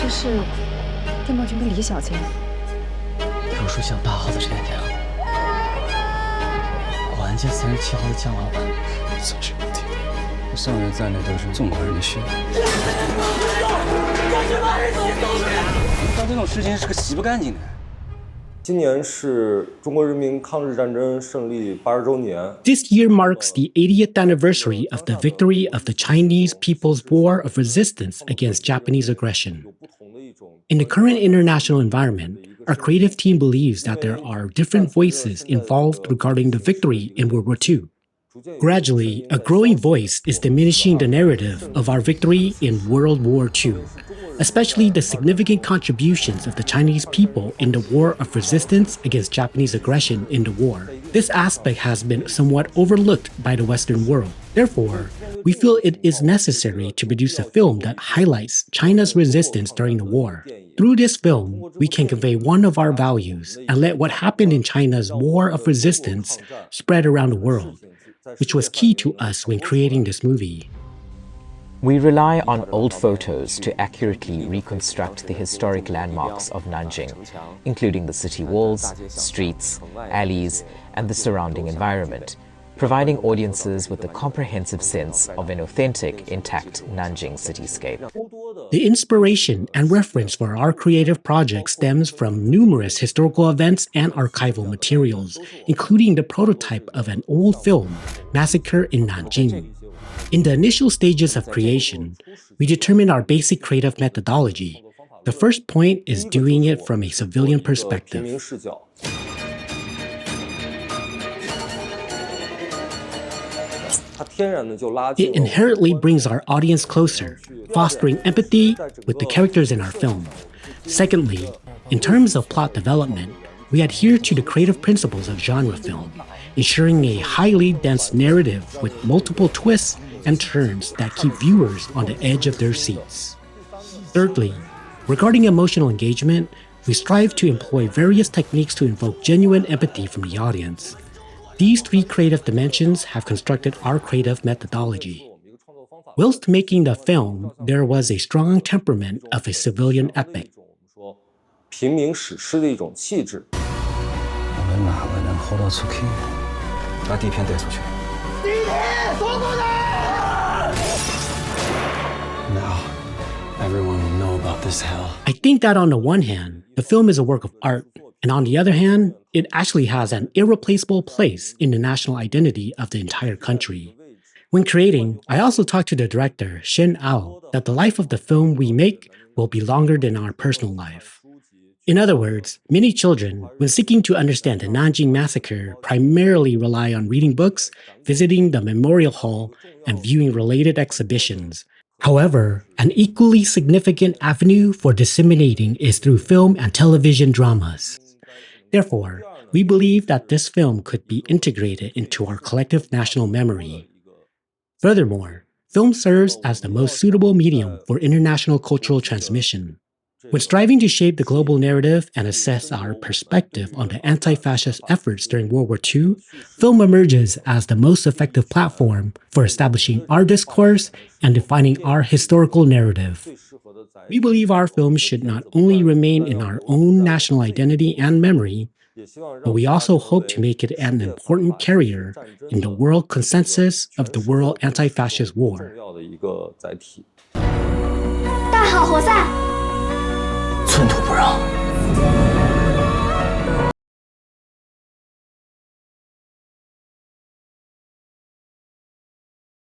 这是电报君跟李小姐。有书巷8号的这间店啊，果然见37号的姜老板算是有地的。我上面站的都是中国人的血。干这种事情是个洗不干净的。今年是中国人民抗日战争胜利80周年。This year marks the 80th anniversary of the victory of the Chinese People's War of Resistance against Japanese aggression. In the current international environment, our creative team believes that there are different voices involved regarding the victory in World War II. Gradually, a growing voice is diminishing the narrative of our victory in World War II, especially the significant contributions of the Chinese people in the war of resistance against Japanese aggression in the war. This aspect has been somewhat overlooked by the Western world. Therefore, we feel it is necessary to produce a film that highlights China's resistance during the war. Through this film, we can convey one of our values and let what happened in China's war of resistance spread around the world, which was key to us when creating this movie. We rely on old photos to accurately reconstruct the historic landmarks of Nanjing, including the city walls, streets, alleys, and the surrounding environment, providing audiences with a comprehensive sense of an authentic, intact Nanjing cityscape. The inspiration and reference for our creative project stems from numerous historical events and archival materials, including the prototype of an old film, Massacre in Nanjing. In the initial stages of creation, we determined our basic creative methodology. The first point is doing it from a civilian perspective. It inherently brings our audience closer, fostering empathy with the characters in our film. Secondly, in terms of plot development, we adhere to the creative principles of genre film, ensuring a highly dense narrative with multiple twists and turns that keep viewers on the edge of their seats. Thirdly, regarding emotional engagement, we strive to employ various techniques to invoke genuine empathy from the audience. These three creative dimensions have constructed our creative methodology. Whilst making the film, there was a strong temperament of a civilian epic. 平民史诗的一种气质。我们哪个能 hold 得出去？把底片带出去。Now, everyone will know about this hell. I think that on the one hand, the film is a work of art, and on the other hand, it actually has an irreplaceable place in the national identity of the entire country. When creating, I also talked to the director, Shen Ao, that the life of the film we make will be longer than our personal life. In other words, many children, when seeking to understand the Nanjing Massacre, primarily rely on reading books, visiting the memorial hall, and viewing related exhibitions. However, an equally significant avenue for disseminating is through film and television dramas. Therefore, we believe that this film could be integrated into our collective national memory. Furthermore, film serves as the most suitable medium for international cultural transmission. When striving to shape the global narrative and assess our perspective on the anti-fascist efforts during World War II, film emerges as the most effective platform for establishing our discourse and defining our historical narrative. We believe our film should not only remain in our own national identity and memory, but we also hope to make it an important carrier in the world consensus of the World Anti-Fascist War. 大好活塞。寸土不让。